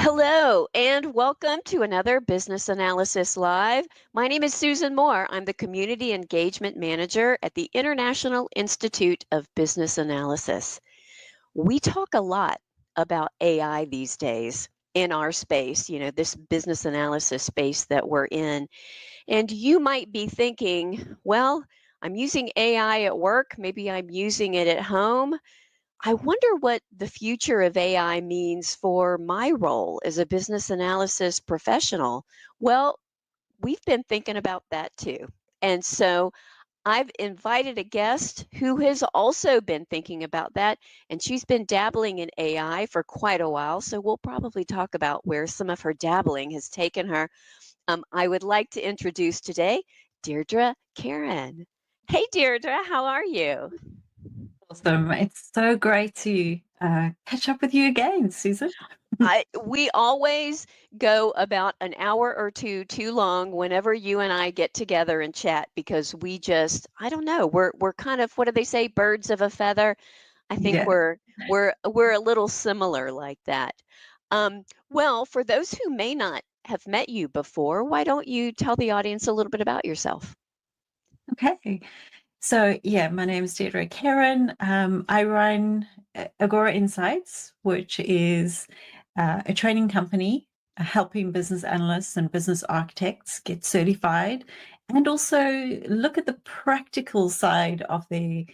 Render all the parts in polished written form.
Hello, and welcome to another Business Analysis Live. My name is Susan Moore. I'm the Community Engagement Manager at the International Institute of Business Analysis. We talk a lot about AI these days in our space, this business analysis space that we're in. And you might be thinking, well, I'm using AI at work, maybe I'm using it at home. I wonder what the future of AI means for my role as a business analysis professional. Well, we've been thinking about that too. And so I've invited a guest who has also been thinking about that, and she's been dabbling in AI for quite a while. So we'll probably talk about where some of her dabbling has taken her. I would like to introduce today Deirdre Caren. Hey, Deirdre, how are you? Awesome. It's so great to catch up with you again, Susan. We always go about an hour or two too long whenever you and I get together and chat because I don't know, we're kind of, what do they say, birds of a feather. I think Yeah. we're a little similar like that. Well, for those who may not have met you before, why don't you tell the audience a little bit about yourself? Okay. So, yeah, my name is Deirdre Caren. I run Agora Insights, which is a training company helping business analysts and business architects get certified and also look at the practical side of the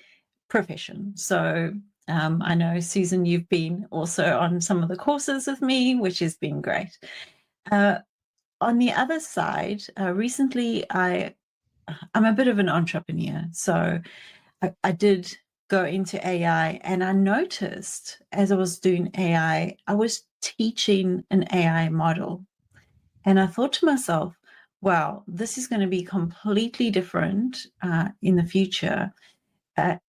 profession. So, I know, Susan, you've been also on some of the courses with me, which has been great. Uh, on the other side, recently I'm a bit of an entrepreneur. So I did go into AI, and I noticed as I was doing AI, I was teaching an AI model. And I thought to myself, wow, this is going to be completely different in the future.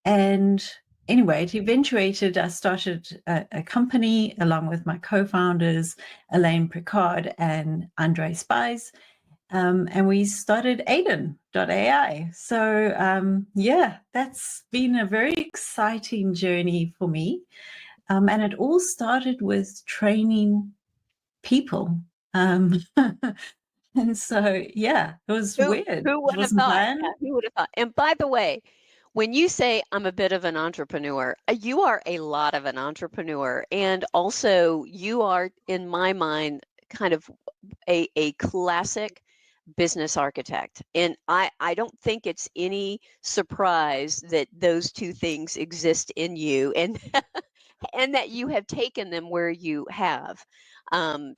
And anyway, it eventuated. I started a company along with my co-founders, Elaine Picard and Andre Spies. And we started Aiden.ai. So yeah, that's been a very exciting journey for me. And it all started with training people. Um, and so, yeah, it was Who weird. who It would have wasn't thought? planned. Yeah, who would have thought? And by the way, when you say I'm a bit of an entrepreneur, you are a lot of an entrepreneur. And also, you are, in my mind, kind of a classic business architect. And I don't think it's any surprise that those two things exist in you and and that you have taken them where you have.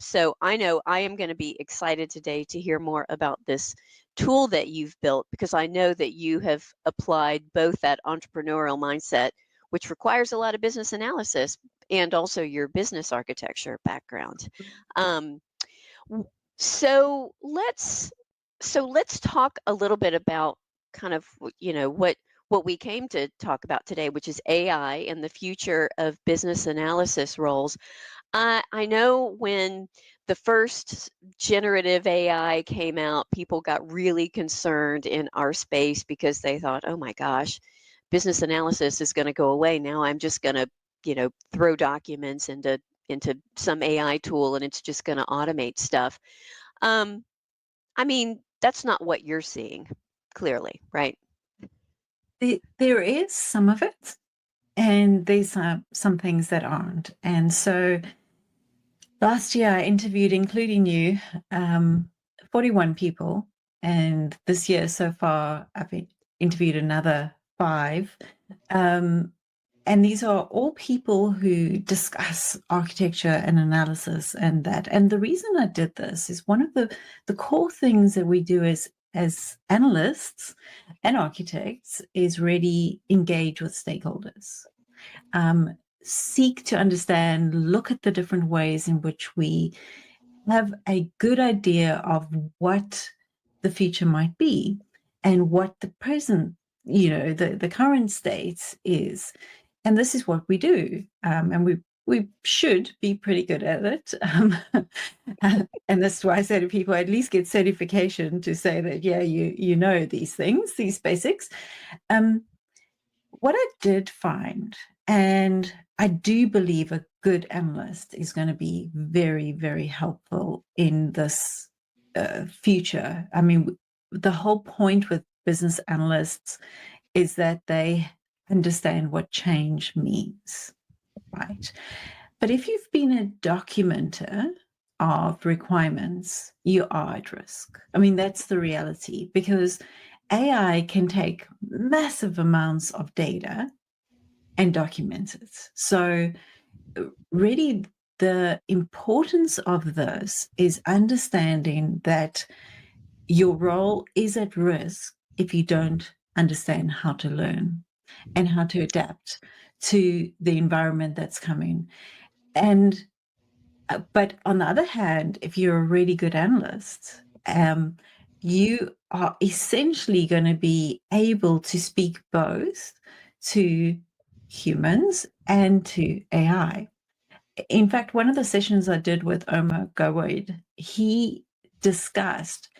So I know I am going to be excited today to hear more about this tool that you've built because I know that you have applied both that entrepreneurial mindset, which requires a lot of business analysis, and also your business architecture background. Um, w- so let's talk a little bit about kind of what we came to talk about today, which is AI and the future of business analysis roles. I know when the first generative AI came out, people got really concerned in our space because they thought, oh my gosh, business analysis is going to go away. Now I'm just going to, throw documents into some AI tool and it's just going to automate stuff. Um, I mean, that's not what you're seeing, clearly, right? There is some of it, and there's some things that aren't. And so last year I interviewed, including you, 41 people. And this year so far, I've interviewed another 5. And these are all people who discuss architecture and analysis and that. And the reason I did this is one of the core things that we do as analysts and architects is really engage with stakeholders. Seek to understand, look at the different ways in which we have a good idea of what the future might be and what the present, the current state is. And this is what we do. And we should be pretty good at it. And that's why I say to people, at least get certification to say that, yeah, you know these things, these basics. What I did find And I do believe a good analyst is going to be very, very helpful in this future. I mean, the whole point with business analysts is that they understand what change means, right? But if you've been a documenter of requirements, you are at risk. I mean, that's the reality, because AI can take massive amounts of data and document it. So really, the importance of this is understanding that your role is at risk if you don't understand how to learn and how to adapt to the environment that's coming. And but on the other hand, if you're a really good analyst, you are essentially going to be able to speak both to humans and to AI. In fact, one of the sessions I did with Omar Gawaid, he discussed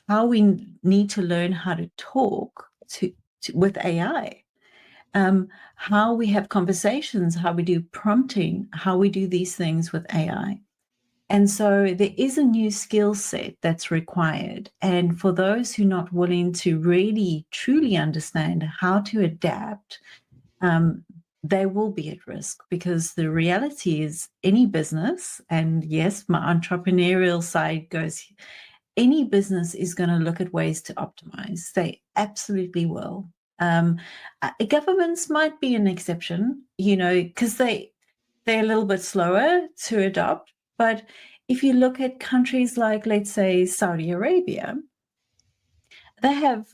how we need to learn how to talk with AI, how we have conversations, how we do prompting, how we do these things with AI. And so there is a new skill set that's required. And for those who are not willing to really, truly understand how to adapt, they will be at risk, because the reality is any business, and yes, my entrepreneurial side goes, any business is going to look at ways to optimize. They absolutely will. Governments might be an exception, because they're a little bit slower to adopt. But if you look at countries like, let's say, Saudi Arabia, they have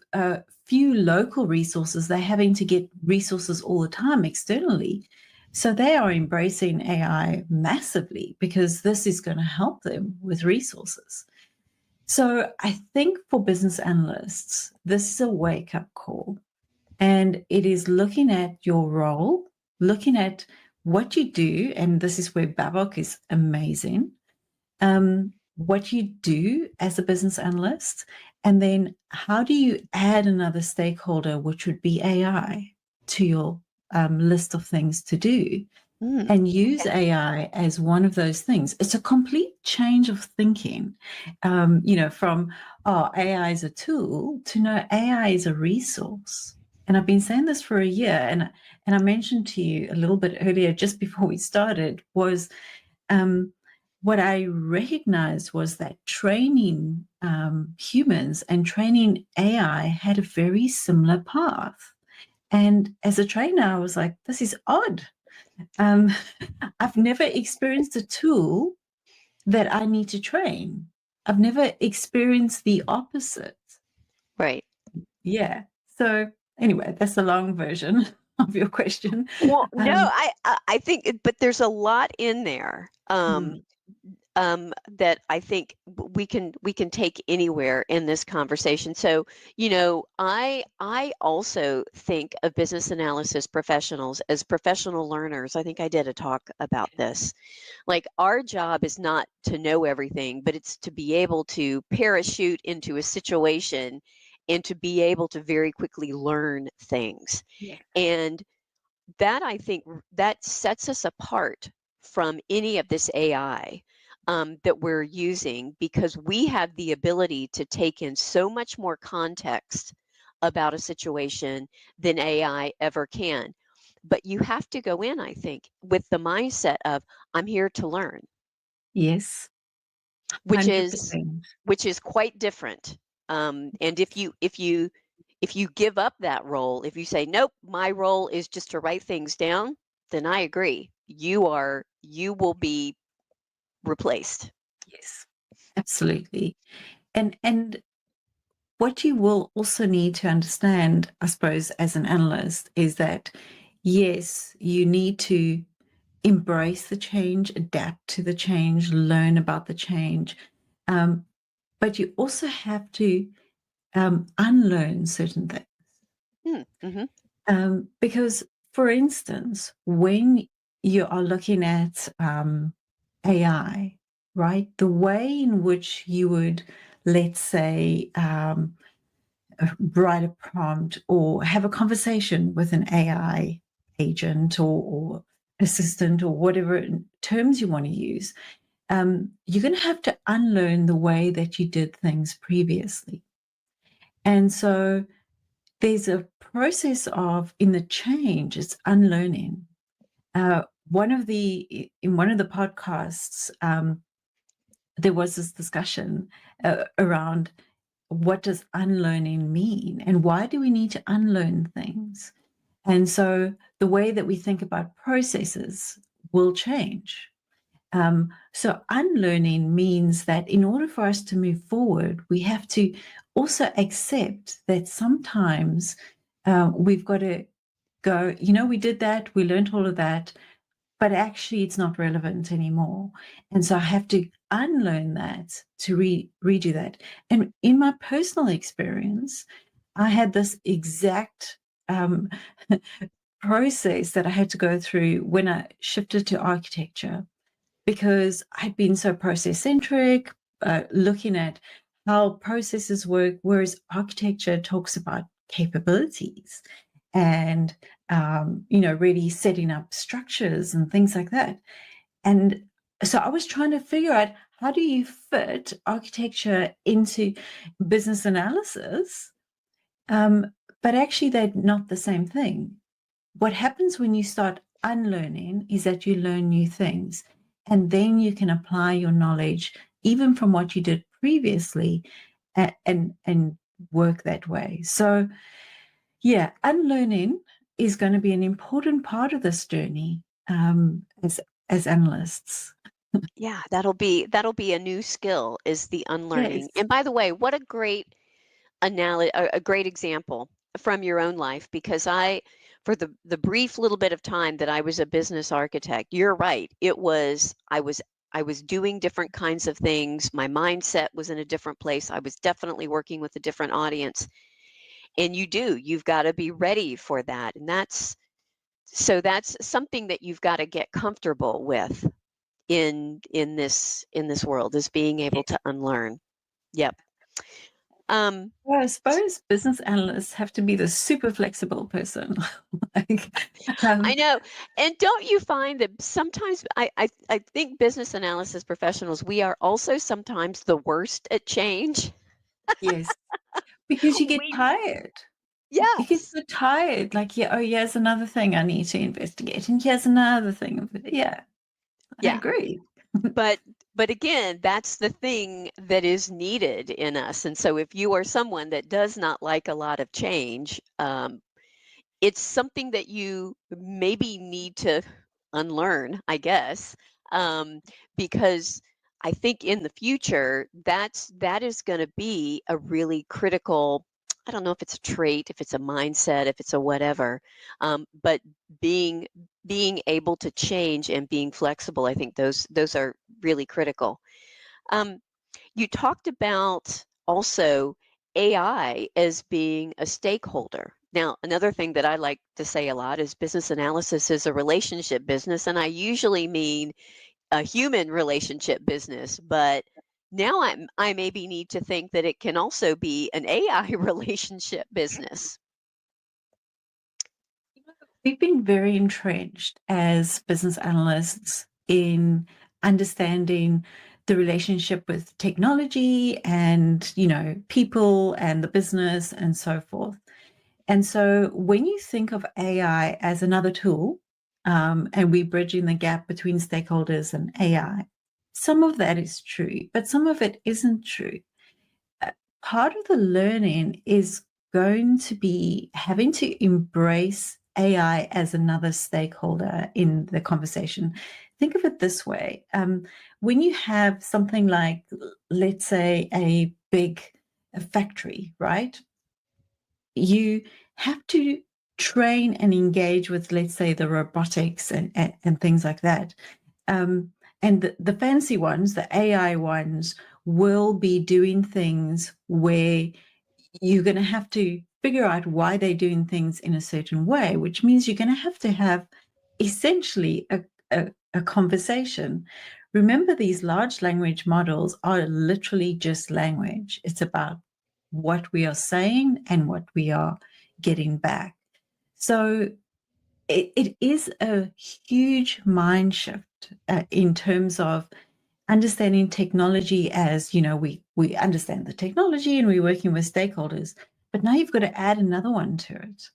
few local resources. They're having to get resources all the time externally. So they are embracing AI massively, because this is going to help them with resources. So I think for business analysts, this is a wake-up call. And it is looking at your role, looking at what you do, and this is where Babok is amazing, what you do as a business analyst, and then how do you add another stakeholder, which would be AI, to your list of things to do, and use AI as one of those things. It's a complete change of thinking, from, AI is a tool to no, AI is a resource. And I've been saying this for a year, and I mentioned to you a little bit earlier, just before we started, was what I recognized was that training humans and training AI had a very similar path. And as a trainer, I was like, this is odd. I've never experienced a tool that I need to train. I've never experienced the opposite. Right. Yeah. So anyway, that's the long version of your question. Well, no, I think, but there's a lot in there. That I think we can take anywhere in this conversation. So, I also think of business analysis professionals as professional learners. I think I did a talk about this. Like, our job is not to know everything, but it's to be able to parachute into a situation and to be able to very quickly learn things. Yeah. And that, I think, that sets us apart from any of this AI that we're using, because we have the ability to take in so much more context about a situation than AI ever can. But you have to go in, I think, with the mindset of, I'm here to learn. Yes. which 100%. is quite different. And if you give up that role, if you say, nope, my role is just to write things down, then I agree. You will be replaced. Yes, absolutely. And what you will also need to understand, I suppose, as an analyst, is that yes, you need to embrace the change, adapt to the change, learn about the change. But you also have to unlearn certain things. Because, for instance, when you are looking at AI, right, the way in which you would, let's say, write a prompt or have a conversation with an AI agent or assistant or whatever terms you want to use, you're going to have to unlearn the way that you did things previously. And so there's a process of, in the change, it's unlearning. In one of the podcasts, there was this discussion around what does unlearning mean and why do we need to unlearn things? And so the way that we think about processes will change. So unlearning means that in order for us to move forward, we have to also accept that sometimes we've got to go, we did that, we learned all of that, but actually it's not relevant anymore. And so I have to unlearn that to redo that. And in my personal experience, I had this exact process that I had to go through when I shifted to architecture, because I'd been so process-centric, looking at how processes work, whereas architecture talks about capabilities and, really setting up structures and things like that. And so I was trying to figure out, how do you fit architecture into business analysis? But actually, they're not the same thing. What happens when you start unlearning is that you learn new things, and then you can apply your knowledge, even from what you did previously, and work that way. So, yeah, unlearning is going to be an important part of this journey as analysts. Yeah, that'll be a new skill, is the unlearning. Yes. And by the way, what a great a great example from your own life, because for the brief little bit of time that I was a business architect, you're right. I was doing different kinds of things. My mindset was in a different place. I was definitely working with a different audience. And you've got to be ready for that. And that's something that you've got to get comfortable with in this world, is being able to unlearn. Yep. Well, I suppose business analysts have to be the super flexible person. I know. And don't you find that sometimes I think business analysis professionals, we are also sometimes the worst at change? Yes, because you get We tired. You get Yes. so tired. Like, yeah, oh, here's another thing I need to investigate, and here's another thing. Yeah, I Yeah. agree. But again, that's the thing that is needed in us. And so if you are someone that does not like a lot of change, it's something that you maybe need to unlearn, I guess, because I think in the future that is going to be a really critical. I don't know if it's a trait, if it's a mindset, if it's a whatever, but being able to change and being flexible, I think those are really critical. Um, you talked about also AI as being a stakeholder. Now, another thing that I like to say a lot is business analysis is a relationship business, and I usually mean a human relationship business, but now I maybe need to think that it can also be an AI relationship business. We've been very entrenched as business analysts in understanding the relationship with technology and, people and the business and so forth. And so when you think of AI as another tool, and we're bridging the gap between stakeholders and AI, some of that is true, but some of it isn't true. Part of the learning is going to be having to embrace AI as another stakeholder in the conversation. Think of it this way. When you have something like, let's say, a big factory, right? You have to train and engage with, let's say, the robotics and things like that. And the fancy ones, the AI ones, will be doing things where you're going to have to figure out why they're doing things in a certain way, which means you're going to have essentially a conversation. Remember, these large language models are literally just language. It's about what we are saying and what we are getting back. So it is a huge mind shift in terms of understanding technology as, we understand the technology and we're working with stakeholders, but now you've got to add another one to it.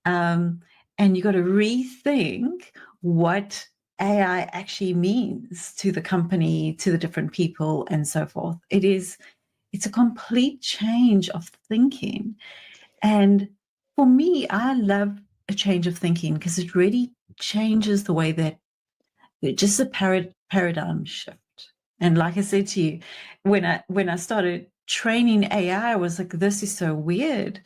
And you've got to rethink what AI actually means to the company, to the different people, and so forth. It's a complete change of thinking. And for me, I love a change of thinking because it really changes the way that just a paradigm shift. And like I said to you, when I started training AI, I was like, this is so weird.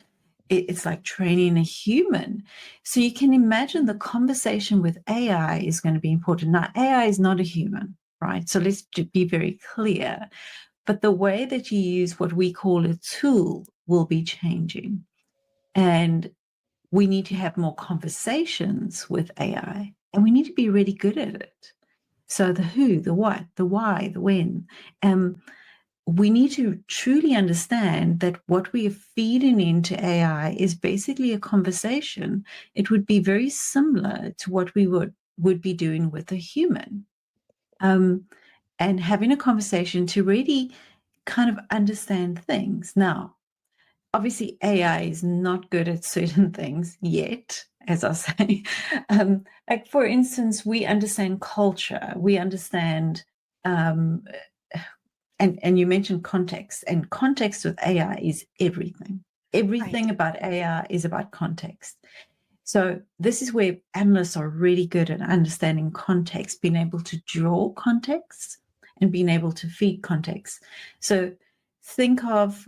It's like training a human. So you can imagine the conversation with AI is going to be important. Now, AI is not a human, right? So let's be very clear. But the way that you use what we call a tool will be changing. And we need to have more conversations with AI, and we need to be really good at it. So the who, the what, the why, the when. We need to truly understand that what we are feeding into AI is basically a conversation. It would be very similar to what we would be doing with a human. And having a conversation to really kind of understand things. Now, obviously AI is not good at certain things yet, as I say. Like for instance, we understand culture, we understand, and you mentioned context, and context with AI is everything. Everything Right. about AI is about context. So this is where analysts are really good at understanding context, being able to draw context and being able to feed context. So think of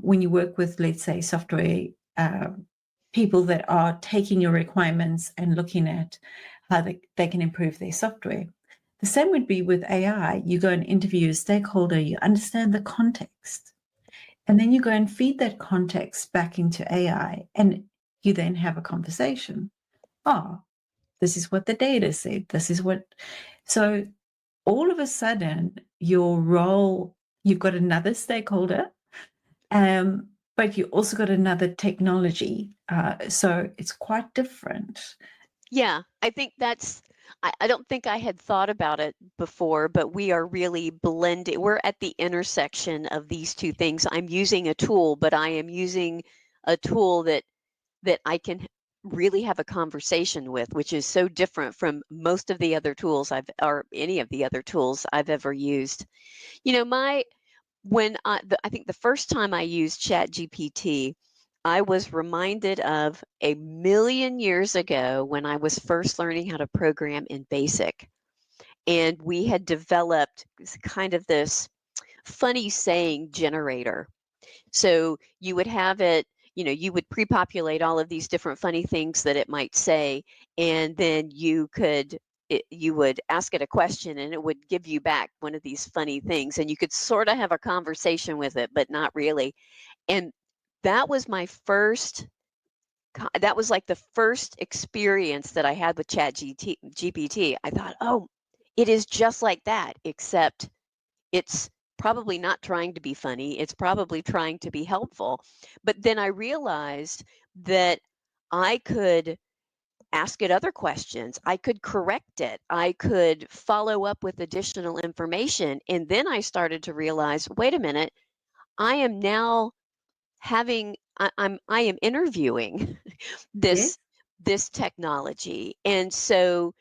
when you work with, let's say, software people that are taking your requirements and looking at how they can improve their software. The same would be with AI. You go and interview a stakeholder, you understand the context, and then you go and feed that context back into AI, and you then have a conversation. Oh, this is what the data said. This is what. So all of a sudden, your role, you've got another stakeholder, but you also got another technology. So it's quite different. Yeah, I think I don't think I had thought about it before, but we are really blending. We're at the intersection of these two things. I'm using a tool, but I am using a tool that I can really have a conversation with, which is so different from most of the other tools or any of the other tools I've ever used. You know, my when I think the first time I used ChatGPT, I was reminded of a million years ago when I was first learning how to program in BASIC. And we had developed kind of this funny saying generator. So you would have it, you would pre-populate all of these different funny things that it might say, and then you would ask it a question and it would give you back one of these funny things, and you could sort of have a conversation with it, but not really. And that was my first that was like the first experience that I had with GPT. I thought, oh, it is just like that, except it's probably not trying to be funny. It's probably trying to be helpful. But then I realized that I could ask it other questions. I could correct it. I could follow up with additional information. And then I started to realize, wait a minute, I am now I am interviewing Yes. this this technology. And so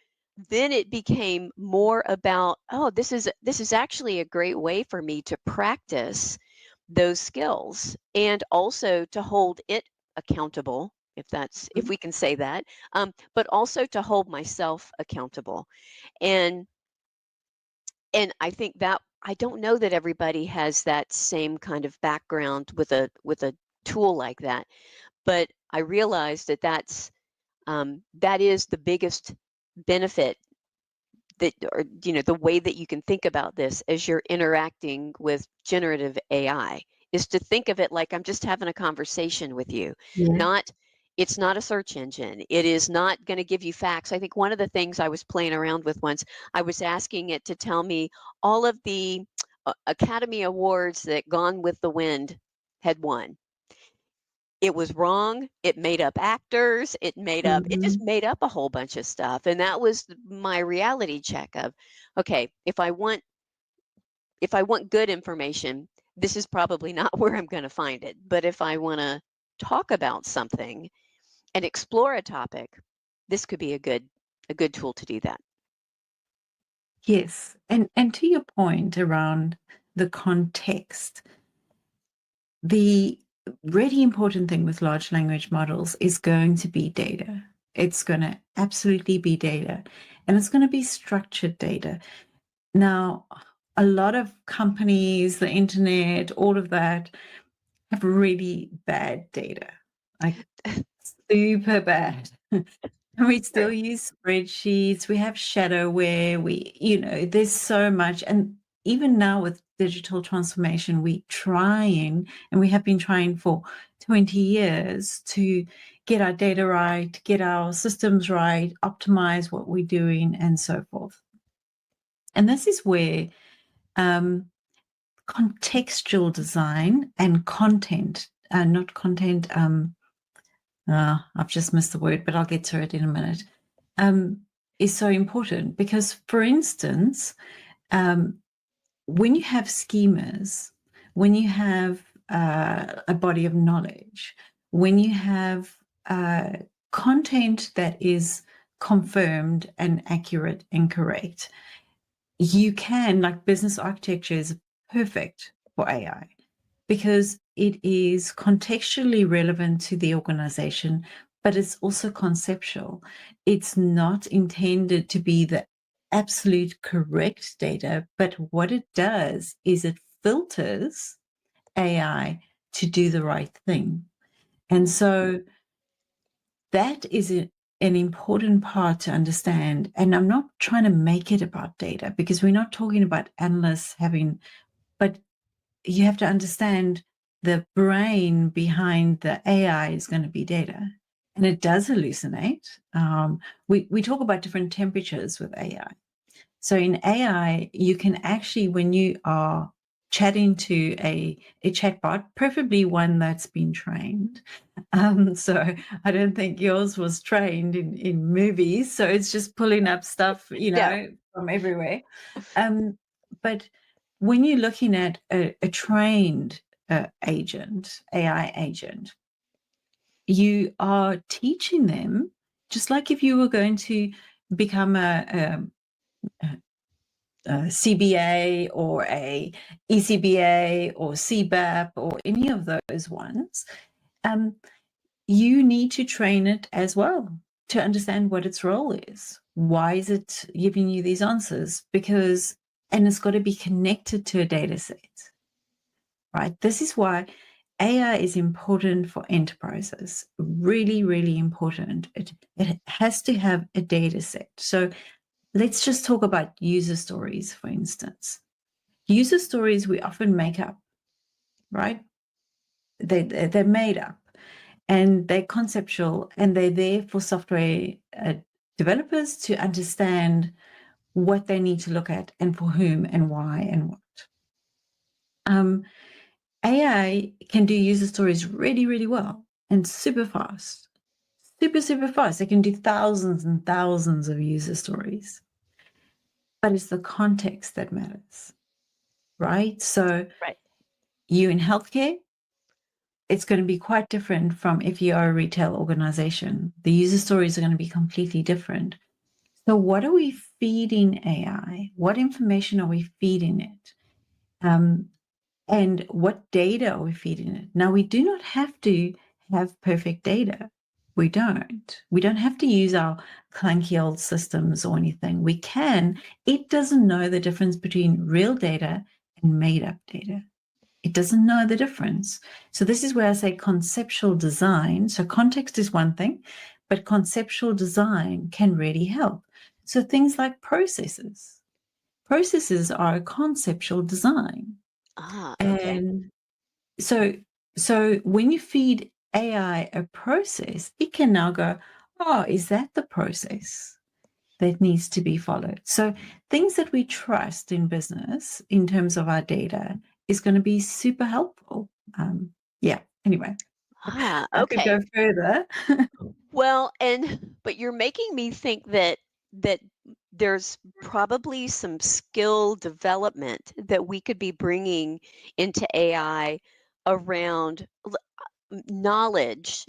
then it became more about, oh, this is actually a great way for me to practice those skills and also to hold it accountable, if Mhm. we can say that, but also to hold myself accountable. And I think that I don't know that everybody has that same kind of background with a tool like that, but I realized that that is the biggest benefit, that, or the way that you can think about this as you're interacting with generative AI, is to think of it like I'm just having a conversation with you. Yeah. Not It's not a search engine. It is not going to give you facts. I think one of the things I was playing around with once, I was asking it to tell me all of the Academy Awards that Gone with the Wind had won. it was wrong. It made up actors. It just made up a whole bunch of stuff. And that was my reality check of, okay, if I want good information, this is probably not where I'm going to find it. But if I want to talk about something and explore a topic, this could be a good tool to do that. Yes. And to your point around the context, the really important thing with large language models is going to be data. It's going to absolutely be data, and it's going to be structured data. Now, a lot of companies, the internet, all of that have really bad data, like super bad. And we still use spreadsheets. We have shadowware. There's so much. And even now with digital transformation, and we have been trying for 20 years to get our data right, get our systems right, optimize what we're doing, and so forth. And this is where contextual design and content, not content, I've just missed the word, but I'll get to it in a minute, is so important because, for instance, when you have schemas, when you have a body of knowledge, when you have content that is confirmed and accurate and correct, you can, like business architecture is perfect for AI because it is contextually relevant to the organization, but it's also conceptual. It's not intended to be the absolute correct data, but what it does is it filters AI to do the right thing. And so that is an important part to understand. And I'm not trying to make it about data because we're not talking about analysts but you have to understand the brain behind the AI is going to be data. And it does hallucinate. We talk about different temperatures with AI. So in AI, you can actually, when you are chatting to a chatbot, preferably one that's been trained. So I don't think yours was trained in movies. So it's just pulling up stuff, from everywhere. But when you're looking at a trained agent, AI agent, you are teaching them, just like if you were going to become a CBA or a ECBA or CBAP or any of those ones, you need to train it as well to understand what its role is. Why is it giving you these answers? And it's got to be connected to a data set, right? This is why AI is important for enterprises, really, really important. It has to have a data set. So let's just talk about user stories, for instance. User stories we often make up, right? They're made up and they're conceptual and they're there for software developers to understand what they need to look at and for whom and why and what. AI can do user stories really, really well and super fast. Super, super fast. They can do thousands and thousands of user stories. But it's the context that matters, right? So you in healthcare, it's going to be quite different from if you are a retail organization. The user stories are going to be completely different. So what are we feeding AI? What information are we feeding it? And what data are we feeding it? Now, we do not have to have perfect data. We don't. We don't have to use our clunky old systems or anything. We can. It doesn't know the difference between real data and made up data. It doesn't know the difference. So this is where I say conceptual design. So context is one thing, but conceptual design can really help. So things like processes. Processes are a conceptual design. Okay. And so when you feed AI a process, it can now go, oh, is that the process that needs to be followed? So things that we trust in business in terms of our data is going to be super helpful. Anyway. I could Okay. go further. Well, but you're making me think that there's probably some skill development that we could be bringing into AI around knowledge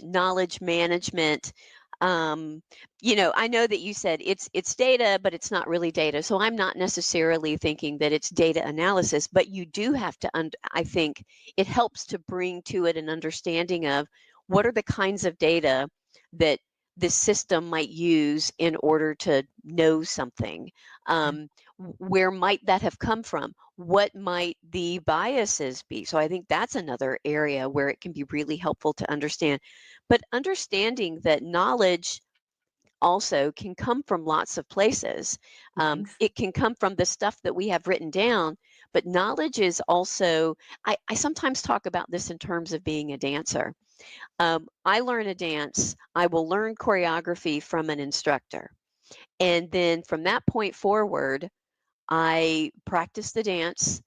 management. um I know that you said it's data, but it's not really data, so I'm not necessarily thinking that it's data analysis, but you do have to I think it helps to bring to it an understanding of what are the kinds of data that this system might use in order to know something. Where might that have come from? What might the biases be? So I think that's another area where it can be really helpful to understand. But understanding that knowledge also can come from lots of places. Yes. It can come from the stuff that we have written down, but knowledge is also, I sometimes talk about this in terms of being a dancer. I learn a dance, I will learn choreography from an instructor. And then from that point forward, I practice the dance.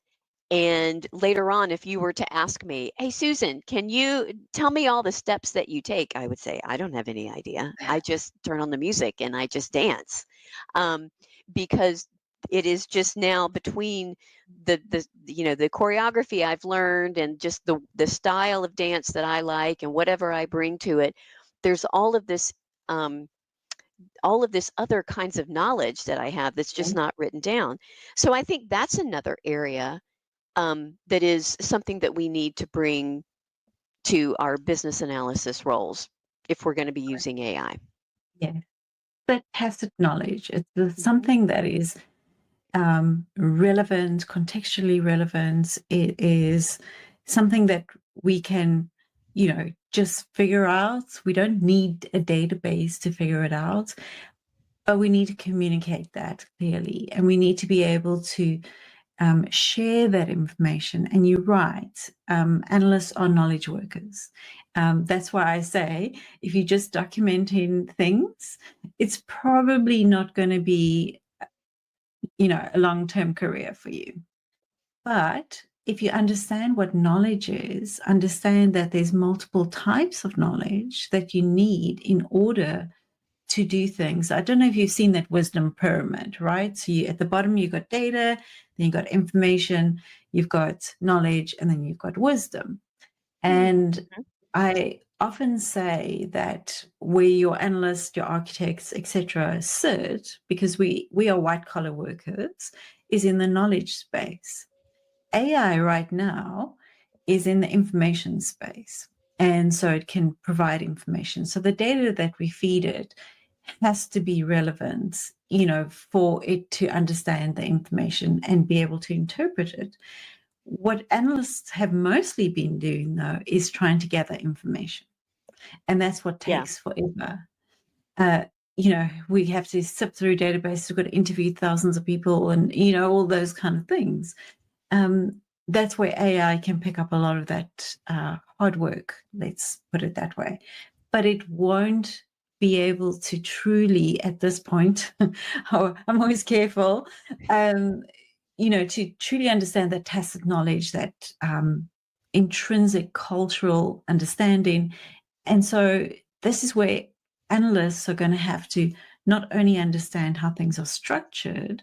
And later on, if you were to ask me, "Hey, Susan, can you tell me all the steps that you take?" I would say, "I don't have any idea. I just turn on the music and I just dance." Um, because it is just now between the choreography I've learned and just the style of dance that I like and whatever I bring to it, there's um, all of this other kinds of knowledge that I have that's just not written down. So I think that's another area that is something that we need to bring to our business analysis roles if we're going to be using AI. Yeah. But tacit knowledge, it's Mhm. something that is relevant, contextually relevant. It is something that we can, just figure out. We don't need a database to figure it out, but we need to communicate that clearly, and we need to be able to share that information. And you're right, analysts are knowledge workers. That's why I say if you're just documenting things, it's probably not going to be, a long-term career for you. But if you understand what knowledge is, understand that there's multiple types of knowledge that you need in order to do things. I don't know if you've seen that wisdom pyramid, right? So at the bottom, you've got data, then you've got information, you've got knowledge, and then you've got wisdom. And Mhm. I often say that where your analysts, your architects, etc., sit, because we are white collar workers, is in the knowledge space. AI right now is in the information space. And so it can provide information. So the data that we feed it has to be relevant, for it to understand the information and be able to interpret it. What analysts have mostly been doing, though, is trying to gather information. And that's what Yeah. takes forever. Uh, we have to sift through databases, we've got to interview thousands of people and, all those kind of things. That's where AI can pick up a lot of that hard work, let's put it that way. But it won't be able to truly, at this point, I'm always careful, to truly understand that tacit knowledge, that intrinsic cultural understanding. And so this is where analysts are going to have to not only understand how things are structured,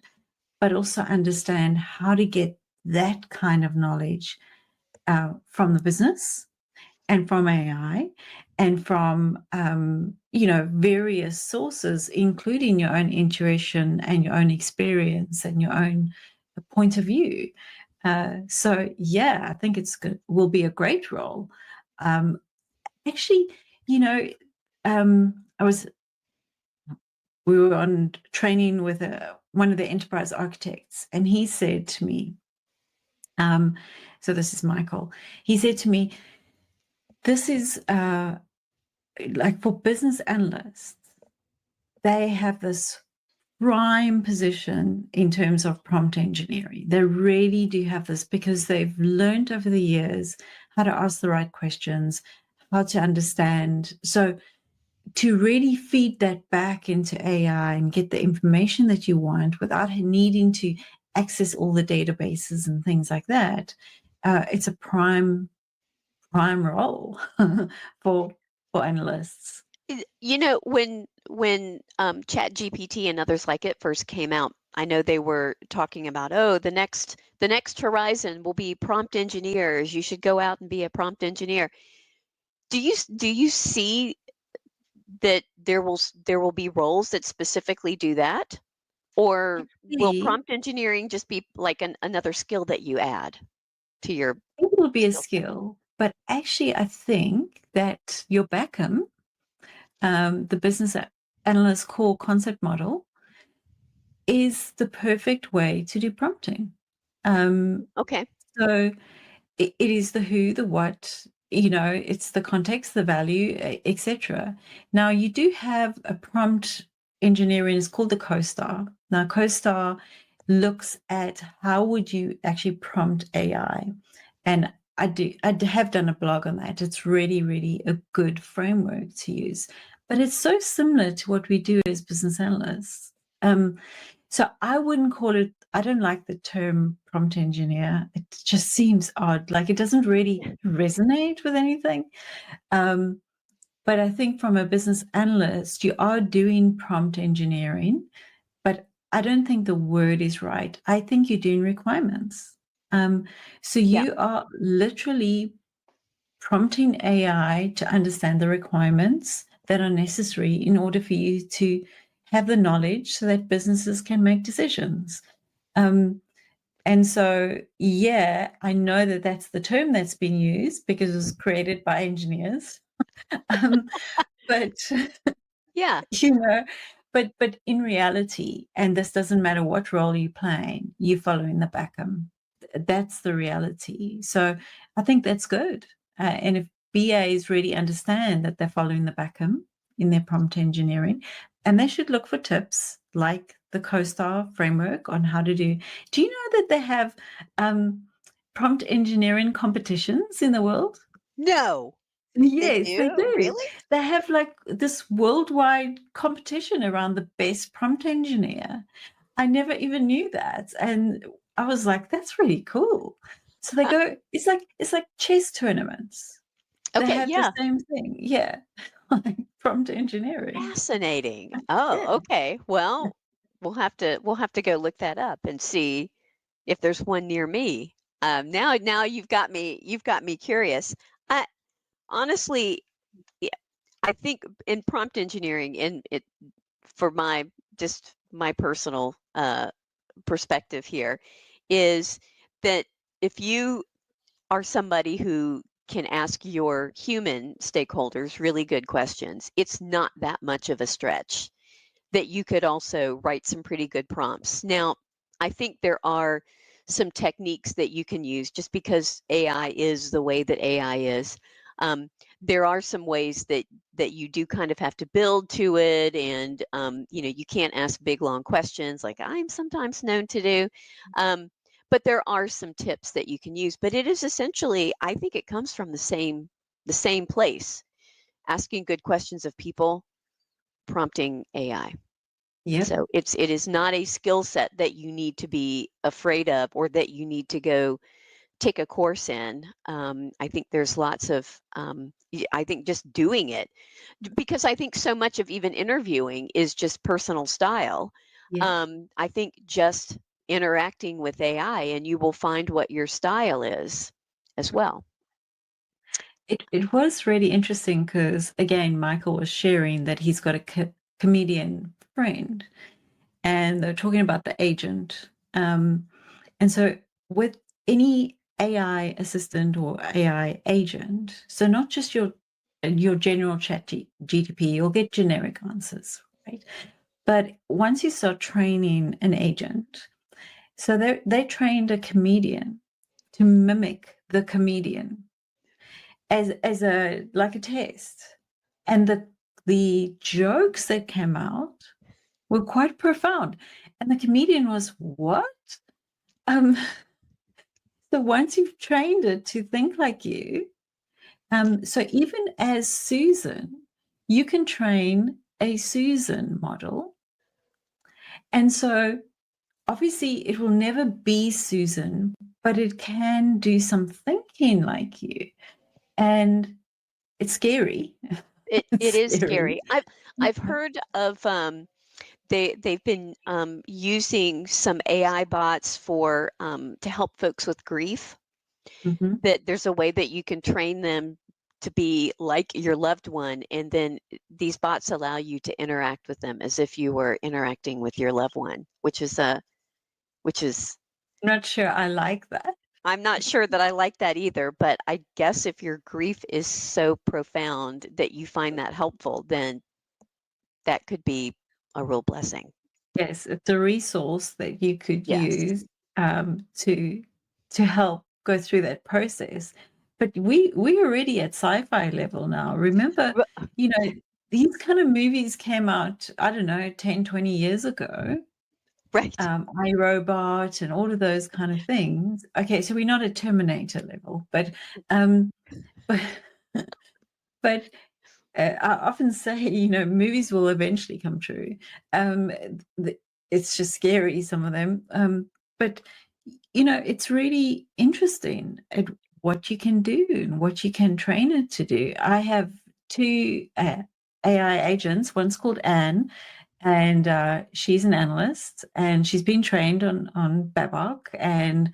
but also understand how to get that kind of knowledge from the business and from AI and from, various sources, including your own intuition and your own experience and your own point of view. So, yeah, I think will be a great role. Actually, you know, I was we were on training with one of the enterprise architects, and he said to me, so this is Michael, he said to me, this is like for business analysts, they have this prime position in terms of prompt engineering. They really do have this because they've learned over the years how to ask the right questions, how to understand. So to really feed that back into AI and get the information that you want without needing to access all the databases and things like that, it's a prime prime role for analysts. When Chat GPT and others like it first came out, I know they were talking about, oh, the next horizon will be prompt engineers. You should go out and be a prompt engineer. Do you see that there will be roles that specifically do that? Or will Actually, prompt engineering just be like another skill that you add to your it will be a skill set? skill, but actually, I think that your Beckham, the business analyst core concept model, is the perfect way to do prompting. Okay. So it is the who, the what, it's the context, the value, etc. Now, you do have a prompt engineering, it's called the co-star. Now, co-star looks at how would you actually prompt AI. And I have done a blog on that. It's really, really a good framework to use. But it's so similar to what we do as business analysts. So I wouldn't call it, I don't like the term prompt engineer. It just seems odd. Like it doesn't really resonate with anything. But I think from a business analyst, you are doing prompt engineering, but I don't think the word is right. I think you're doing requirements. So Yeah. you are literally prompting AI to understand the requirements that are necessary in order for you to have the knowledge so that businesses can make decisions. And so, yeah, I know that that's the term that's been used because it was created by engineers. But Yeah. you know, but in reality, and this doesn't matter what role you're playing, you're following the Beckham. That's the reality. So I think that's good. And if BAs really understand that they're following the Beckham in their prompt engineering, and they should look for tips like the CoStar framework on how to do. Do you know that they have prompt engineering competitions in the world? No. They Yes, they do? do. Really? They have like this worldwide competition around the best prompt engineer. I never even knew that. And I was like, that's really cool. So they Huh. go, it's like chess tournaments. They Okay, have the yeah. same thing. Yeah. Like prompt engineering. Fascinating. Yeah. Oh, okay. Well, we'll have to go look that up and see if there's one near me. Now you've got me curious. I honestly, yeah, I think in prompt engineering, in it for my personal perspective here, is that if you are somebody who can ask your human stakeholders really good questions, it's not that much of a stretch that you could also write some pretty good prompts. Now, I think there are some techniques that you can use just because AI is the way that AI is. Um, there are some ways that you do kind of have to build to it, and you can't ask big long questions like I'm sometimes known to do. But there are some tips that you can use. But it is essentially, I think, it comes from the same place, asking good questions of people, prompting AI. Yep. So it is not a skill set that you need to be afraid of or that you need to go take a course in. I think there's lots of I think just doing it, because I think so much of even interviewing is just personal style. Yeah. I think just interacting with AI and you will find what your style is as well. It was really interesting because again, Michael was sharing that he's got a comedian friend and they're talking about the agent. And so with any AI assistant or AI agent, so not just your general chat GTP, you'll get generic answers, right? But once you start training an agent, so they trained a comedian to mimic the comedian as a like a test. And the jokes that came out were quite profound. And the comedian was, what? Um, so once you've trained it to think like you, so even as Susan, you can train a Susan model. And so obviously it will never be Susan, but it can do some thinking like you. and it's scary. It It's is scary. scary. I've heard of they've been using some AI bots for to help folks with grief. Mhm. That there's a way that you can train them to be like your loved one, and then these bots allow you to interact with them as if you were interacting with your loved one, which is Not sure I like that. I'm not sure that I like that either, but I guess if your grief is so profound that you find that helpful, then that could be a real blessing. Yes, it's a resource that you could Yes. use to help go through that process. But we're already at sci-fi level now. Remember, you know, these kind of movies came out, I don't know, 10, 20 years ago. Right. iRobot and all of those kind of things. Okay, so we're not at Terminator level, um, but but I often say, movies will eventually come true. Um, it's just scary, some of them. But it's really interesting at what you can do and what you can train it to do. I have two AI agents. One's called Anne, and she's an analyst, and she's been trained on Babok, and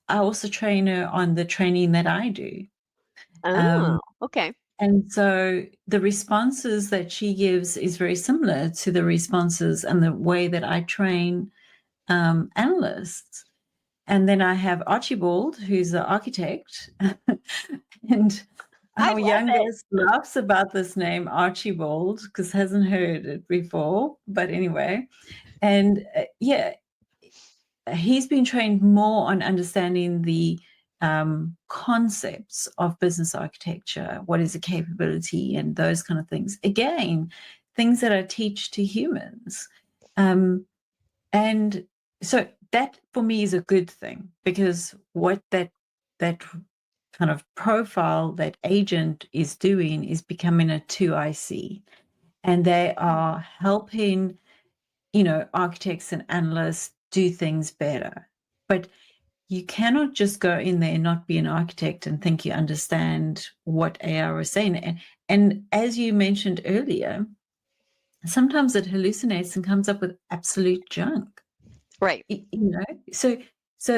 I also train her on the training that I do. Oh, Um, okay. and so the responses that she gives is very similar to the responses and the way that I train analysts. And then I have Archibald, who's an architect, and I our love it. youngest laughs about this name Archibald because hasn't heard it before. But anyway, and yeah, he's been trained more on understanding the concepts of business architecture, what is a capability, and those kind of things. Again, things that I teach to humans. And so that for me is a good thing, because what that kind of profile, that agent is doing, is becoming a 2IC, and they are helping architects and analysts do things better. But you cannot just go in there and not be an architect and think you understand what AI is saying. And as you mentioned earlier, sometimes it hallucinates and comes up with absolute junk. Right. So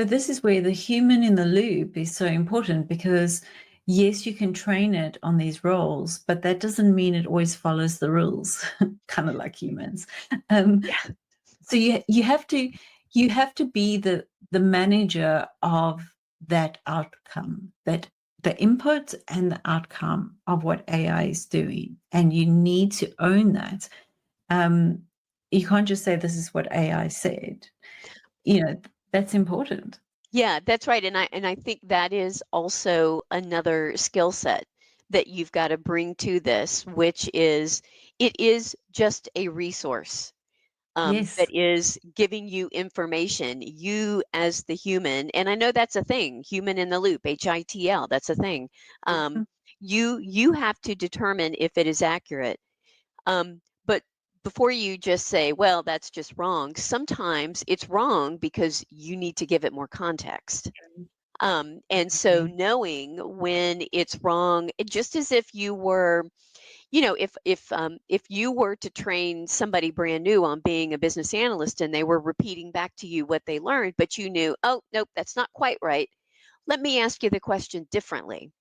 this is where the human in the loop is so important, because yes, you can train it on these roles, but that doesn't mean it always follows the rules, kind of like humans. Yeah. So you have to be the manager of that outcome, that the input and the outcome of what AI is doing, and you need to own that. You can't just say this is what AI said. That's important. Yeah, that's right. And I think that is also another skill set that you've got to bring to this, which is it is just a resource Yes. that is giving you information. You as the human, and I know that's a thing, human in the loop, HITL, that's a thing. Um, Mhm. you have to determine if it is accurate. But before you just say, well, that's just wrong, sometimes it's wrong because you need to give it more context. And so Okay. knowing when it's wrong, just as if you were, if you were to train somebody brand new on being a business analyst and they were repeating back to you what they learned, but you knew, oh, nope, that's not quite right. Let me ask you the question differently.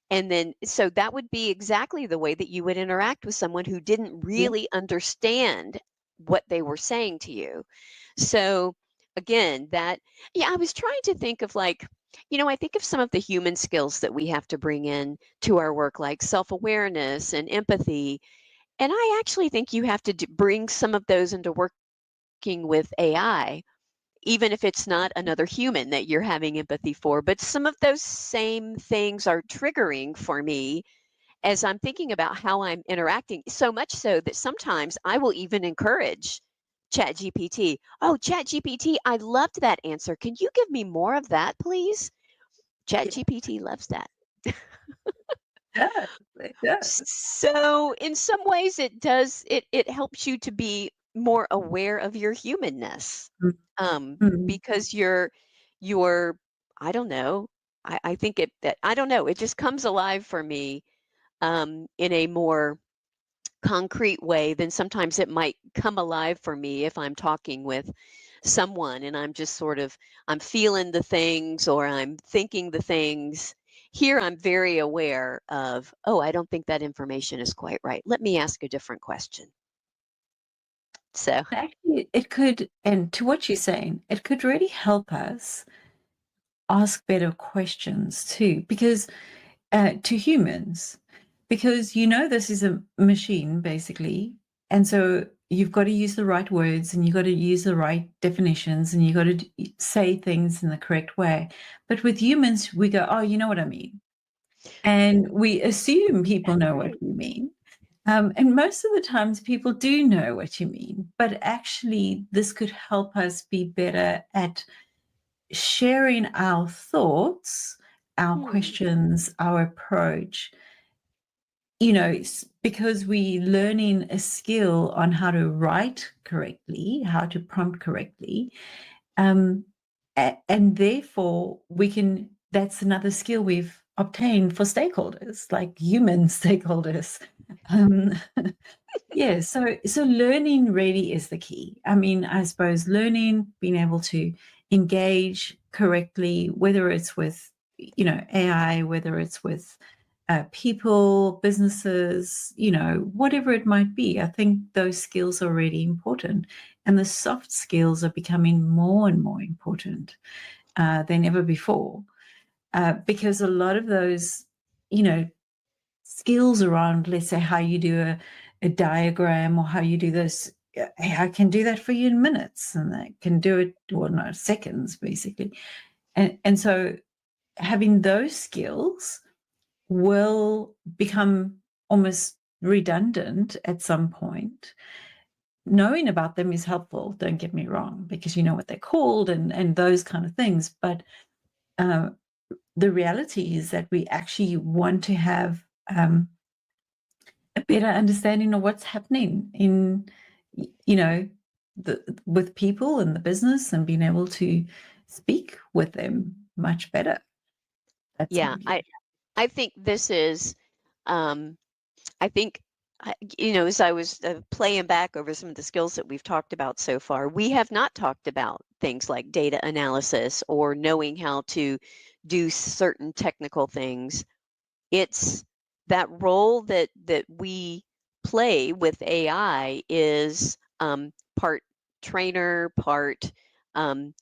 And then, so that would be exactly the way that you would interact with someone who didn't Yeah. really understand what they were saying to you. So, again, yeah, I was trying to think of like, I think of some of the human skills that we have to bring in to our work, like self awareness and empathy. And I actually think you have to bring some of those into working with AI, even if it's not another human that you're having empathy for. But some of those same things are triggering for me as I'm thinking about how I'm interacting, so much so that sometimes I will even encourage ChatGPT. Oh, ChatGPT, I loved that answer. Can you give me more of that, please? Yeah. ChatGPT loves that. It does. It does. So in some ways it helps you to be more aware of your humanness. Mhm. Because you're I don't know, I think that I don't know, it just comes alive for me in a more concrete way than sometimes it might come alive for me if I'm talking with someone and I'm just sort of I'm feeling the things or I'm thinking the things. Here I'm very aware of, oh, I don't think that information is quite right. Let me ask a different question. So, Actually, it could, and to what you're saying, it could really help us ask better questions too, because to humans, because this is a machine basically, and so you've got to use the right words and you've got to use the right definitions and you've got to say things in the correct way. But with humans, we go, oh, you know what I mean, and we assume people know what we mean. And most of the times people do know what you mean, but actually this could help us be better at sharing our thoughts, our questions, our approach, because we learning a skill on how to write correctly, how to prompt correctly. And therefore that's another skill we've obtained for stakeholders, like human stakeholders. Um, yeah, so learning really is the key. I mean, I suppose learning, being able to engage correctly, whether it's with, AI, whether it's with people, businesses, whatever it might be. I think those skills are really important. And the soft skills are becoming more and more important than ever before. Because a lot of those, skills around, let's say, how you do a diagram or how you do this, I can do that for you in minutes, and I can do it, well, no, seconds, basically. And so having those skills will become almost redundant at some point. Knowing about them is helpful, don't get me wrong, because you know what they're called and those kind of things. But the reality is that we actually want to have a better understanding of what's happening in, with people and the business, and being able to speak with them much better. That's yeah, my view. I think this is I think, as I was playing back over some of the skills that we've talked about so far, we have not talked about things like data analysis or knowing how to do certain technical things. It's that role that we play with AI is part trainer, part um,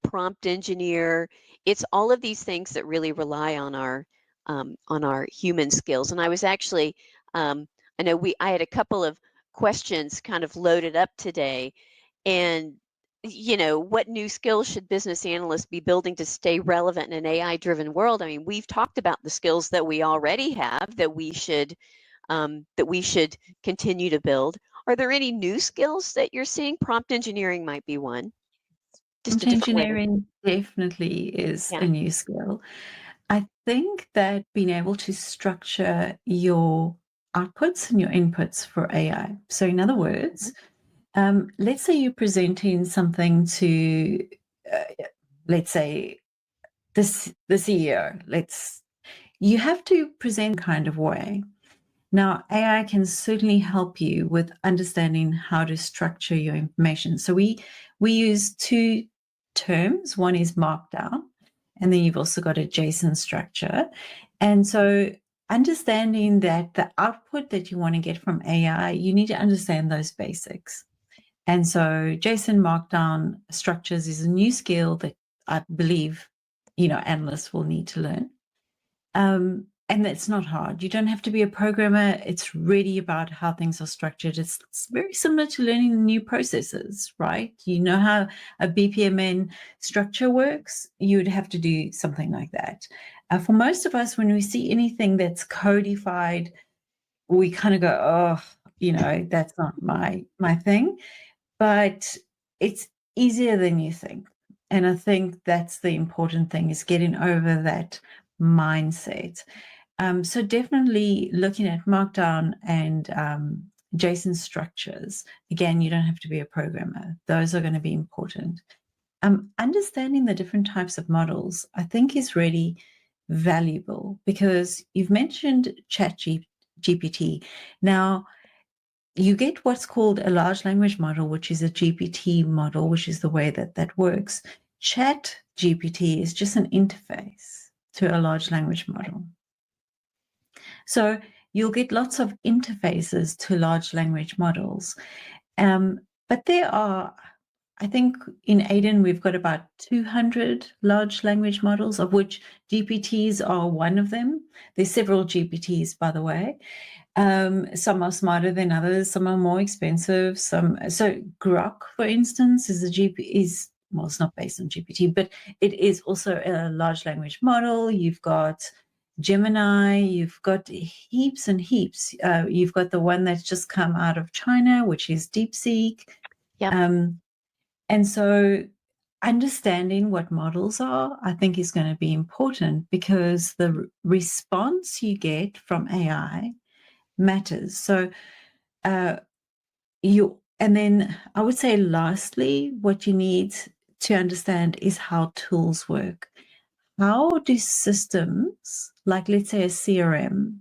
prompt engineer. It's all of these things that really rely on our human skills. And I was actually, I know I had a couple of questions kind of loaded up today, and what new skills should business analysts be building to stay relevant in an AI-driven world? I mean, we've talked about the skills that we already have that we should continue to build. Are there any new skills that you're seeing? Prompt engineering might be one. Just a Prompt different way to, engineering definitely is yeah. a new skill. I think that being able to structure your outputs and your inputs for AI. So, in other words, let's say you're presenting something to, let's say, the CEO. You have to present kind of way. Now, AI can certainly help you with understanding how to structure your information. So we use two terms. One is Markdown, and then you've also got a JSON structure. And so understanding that the output that you want to get from AI, you need to understand those basics. And so JSON Markdown structures is a new skill that I believe, analysts will need to learn. And that's not hard. You don't have to be a programmer. It's really about how things are structured. It's very similar to learning new processes, right? You know how a BPMN structure works. You would have to do something like that. For most of us, when we see anything that's codified, we kind of go, oh, that's not my thing. But it's easier than you think. And I think that's the important thing, is getting over that mindset. So definitely looking at Markdown and JSON structures. Again, you don't have to be a programmer. Those are going to be important. understanding the different types of models, I think, is really valuable, because you've mentioned ChatGPT. Now, you get what's called a large language model, which is a GPT model, which is the way that that works. ChatGPT is just an interface to a large language model. So you'll get lots of interfaces to large language models. But there are, I think in Aiden, we've got about 200 large language models, of which GPTs are one of them. There's several GPTs, by the way. Some are smarter than others. Some are more expensive. So Grok, for instance, well, it's not based on GPT, but it is also a large language model. You've got Gemini, you've got heaps and heaps. You've got the one that's just come out of China, which is DeepSeek. Yep. And so understanding what models are, I think, is going to be important, because the response you get from AI matters. So and then I would say, lastly, what you need to understand is how tools work. How do systems, like let's say a CRM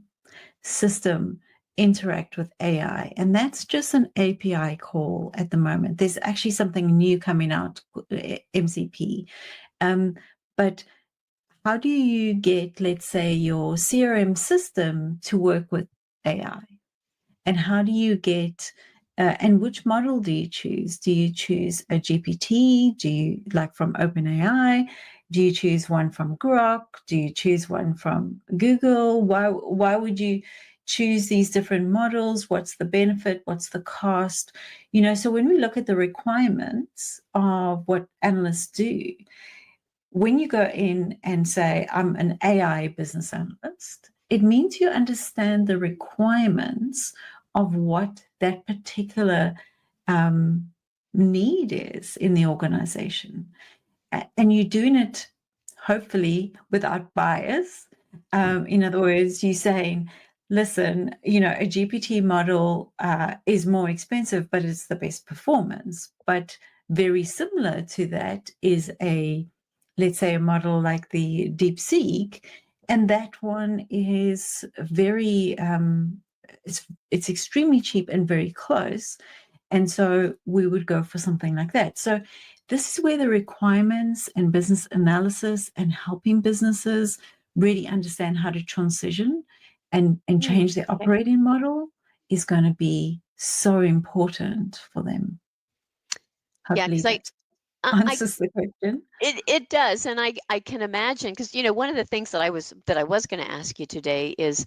system, interact with AI? And that's just an API call at the moment. There's actually something new coming out, MCP. But how do you get, let's say, your CRM system to work with AI? And how do you get, and which model do you choose? Do you choose a GPT? Do you, like from OpenAI? Do you choose one from Grok? Do you choose one from Google? Why would you choose these different models? What's the benefit? What's the cost? So when we look at the requirements of what analysts do, when you go in and say, I'm an AI business analyst, it means you understand the requirements of what that particular need is in the organization. And you're doing it, hopefully, without bias. In other words, you're saying, listen, a GPT model is more expensive, but it's the best performance. But very similar to that is let's say, a model like the DeepSeek, and that one is very, it's extremely cheap and very close. And so we would go for something like that. So this is where the requirements and business analysis and helping businesses really understand how to transition and change their operating model is going to be so important for them. Hopefully that answers the question. It does, and I can imagine, because one of the things that I was going to ask you today is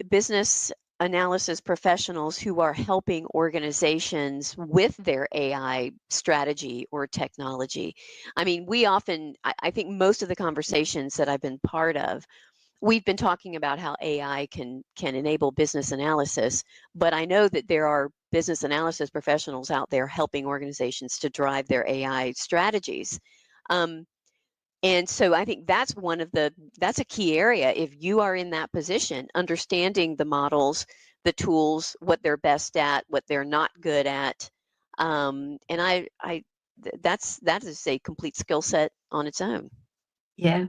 business analysis professionals who are helping organizations with their AI strategy or technology. I mean, we often, I think most of the conversations that I've been part of, we've been talking about how AI can enable business analysis, but I know that there are business analysis professionals out there helping organizations to drive their AI strategies. And so I think that's that's a key area. If you are in that position, understanding the models, the tools, what they're best at, what they're not good at. And that is a complete skill set on its own. Yeah.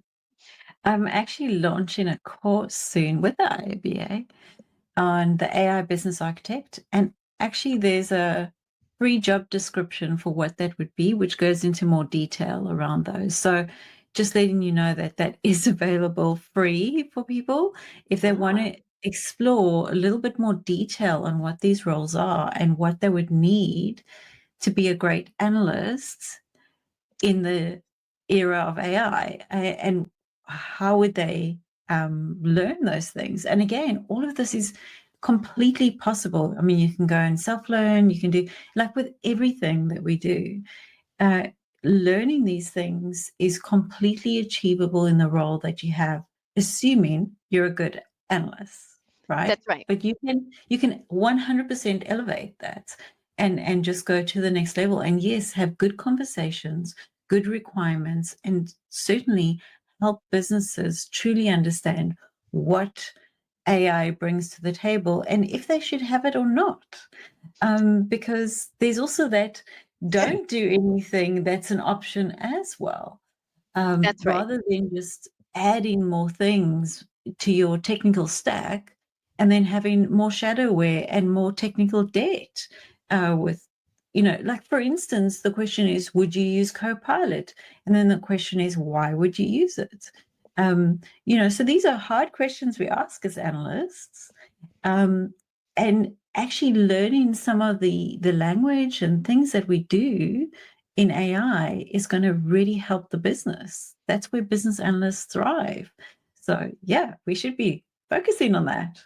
I'm actually launching a course soon with the IABA on the AI Business Architect. And actually, there's a free job description for what that would be, which goes into more detail around those. So just letting you know that that is available free for people if they want to explore a little bit more detail on what these roles are and what they would need to be a great analyst in the era of AI, and how would they learn those things. And again, all of this is completely possible. I mean, you can go and self-learn, you can do, like with everything that we do, learning these things is completely achievable in the role that you have, assuming you're a good analyst, right? That's right. But you can 100% elevate that and just go to the next level. And yes, have good conversations, good requirements, and certainly help businesses truly understand what AI brings to the table and if they should have it or not. Because there's also that don't do anything that's an option as well. That's right. Rather than just adding more things to your technical stack and then having more shadowware and more technical debt with, like for instance, the question is, would you use Copilot? And then the question is, why would you use it? So these are hard questions we ask as analysts. And actually learning some of the language and things that we do in AI is going to really help the business. That's where business analysts thrive. So yeah, we should be focusing on that.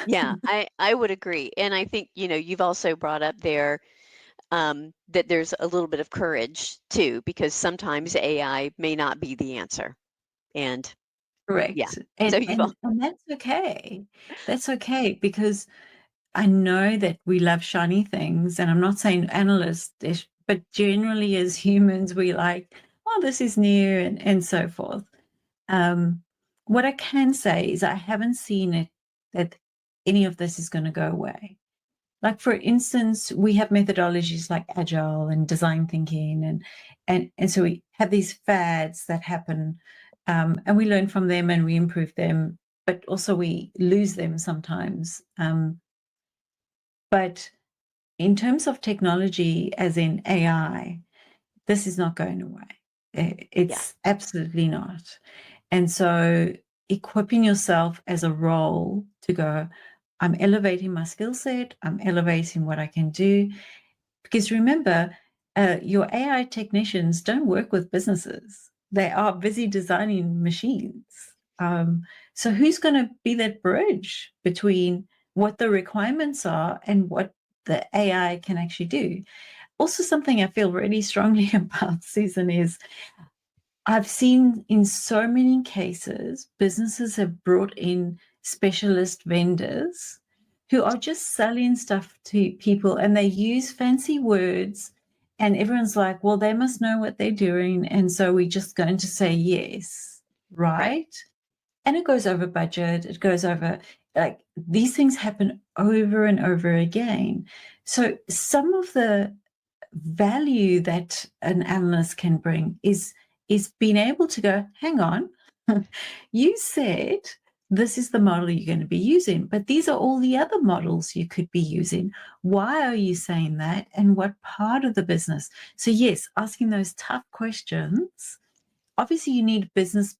Yeah, I would agree. And I think, you've also brought up there that there's a little bit of courage too, because sometimes AI may not be the answer. And yeah, Correct. so And you've and and that's okay. That's okay, because I know that we love shiny things, and I'm not saying analysts, but generally as humans, we like, oh, this is new and so forth. What I can say is I haven't seen it that any of this is going to go away. Like for instance, we have methodologies like agile and design thinking, and so we have these fads that happen, and we learn from them and we improve them, but also we lose them sometimes. But in terms of technology, as in AI, this is not going away. yeah, It's absolutely not. And so equipping yourself as a role to go, I'm elevating my skill set, I'm elevating what I can do. Because remember, your AI technicians don't work with businesses. They are busy designing machines. So who's going to be that bridge between what the requirements are and what the AI can actually do? Also, something I feel really strongly about, Susan, is I've seen in so many cases, businesses have brought in specialist vendors who are just selling stuff to people, and they use fancy words, and everyone's like, well, they must know what they're doing. And so we're just going to say yes, right. right? And it goes over budget, it goes over, like, these things happen over and over again. So some of the value that an analyst can bring is being able to go, hang on, you said this is the model you're going to be using, but these are all the other models you could be using. Why are you saying that, and what part of the business? So yes, asking those tough questions. Obviously you need business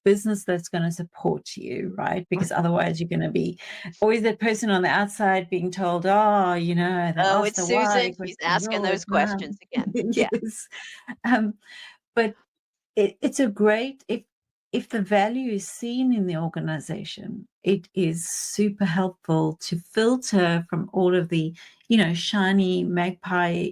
that's going to support you, right? Because otherwise you're going to be always that person on the outside being told, oh, they Oh, ask it's the why Susan. She's questions asking all the those questions time. again. Yeah, Yes. um, but it's a great, if the value is seen in the organization, it is super helpful to filter from all of the shiny magpie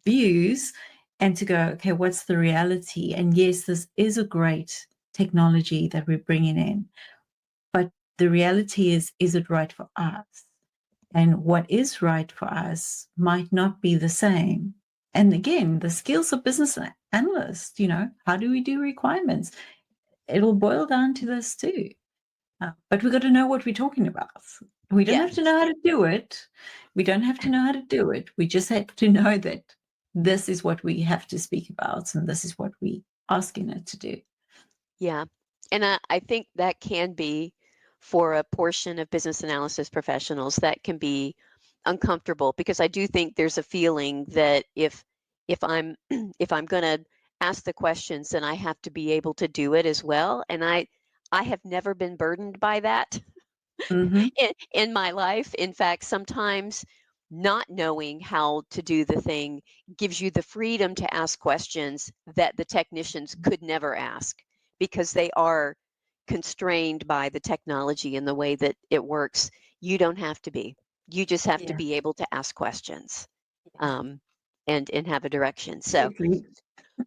views, and to go, okay, what's the reality? And yes, this is a great technology that we're bringing in, but the reality is it right for us? And what is right for us might not be the same. And again, the skills of business analysts, how do we do requirements? It'll boil down to this too. But we've got to know what we're talking about. We don't have to yes, know how to do it. We don't have to know how to do it. We just have to know that this is what we have to speak about, and this is what we asking it to do. yeah. And I think that can be, for a portion of business analysis professionals, that can be uncomfortable, because I do think there's a feeling that if I'm if I'm going to ask the questions, then I have to be able to do it as well. And I have never been burdened by that Mm-hmm. in my life. In fact, sometimes not knowing how to do the thing gives you the freedom to ask questions that the technicians could never ask, because they are constrained by the technology and the way that it works. You don't have to be. You just have to Yeah, be able to ask questions, um, and have a direction. So, exactly.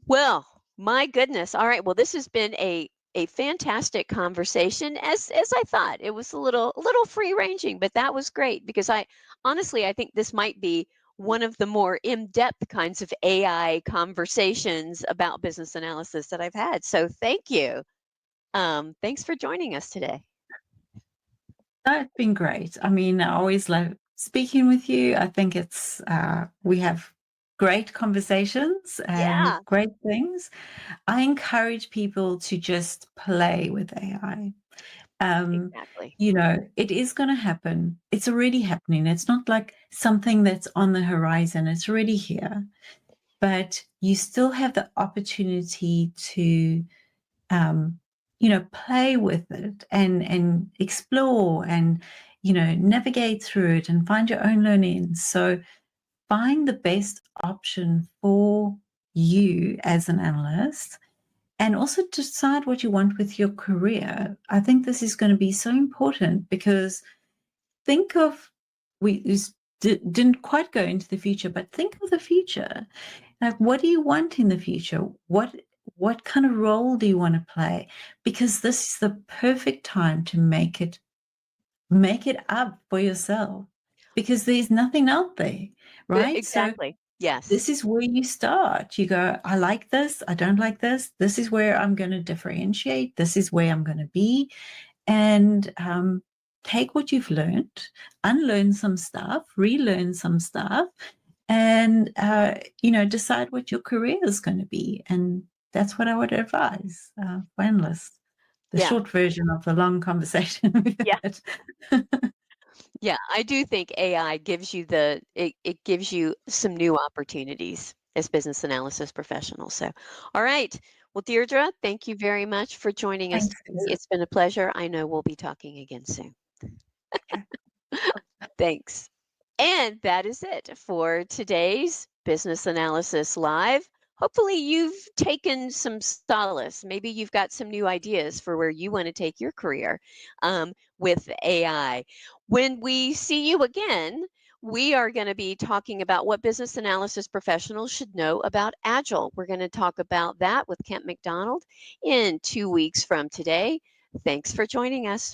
well, my goodness. All right. Well, this has been a fantastic conversation, as I thought. It was a little free ranging, but that was great, because I honestly, I think this might be one of the more in-depth kinds of AI conversations about business analysis that I've had. So thank you. Thanks for joining us today. That's been great. I mean, I always love speaking with you. I think it's we have great conversations and Yeah, great things. I encourage people to just play with AI. exactly. It is going to happen. It's already happening. It's not like something that's on the horizon. It's already here. But you still have the opportunity to, play with it and explore and, navigate through it and find your own learning. So find the best option for you as an analyst and also decide what you want with your career. I think this is going to be so important because think of, didn't quite go into the future, but think of the future. Like, what do you want in the future? What kind of role do you want to play? Because this is the perfect time to make it up for yourself because there's nothing out there, right? So Exactly. Yes. this is where you start. You go, I like this, I don't like this. This is where I'm going to differentiate. This is where I'm going to be. And take what you've learned, unlearn some stuff, relearn some stuff, and decide what your career is going to be. And that's what I would advise for analysts. The Yeah. short version of the long conversation we've Yeah. had. Yeah. I do think AI gives you it gives you some new opportunities as business analysis professionals. So, all right. Well, Deirdre, thank you very much for joining us Thanks, today. Susan. It's been a pleasure. I know we'll be talking again soon. Okay. Thanks. And that is it for today's Business Analysis Live. Hopefully, you've taken some solace. Maybe you've got some new ideas for where you want to take your career with AI. When we see you again, we are going to be talking about what business analysis professionals should know about Agile. We're going to talk about that with Kent McDonald in 2 weeks from today. Thanks for joining us.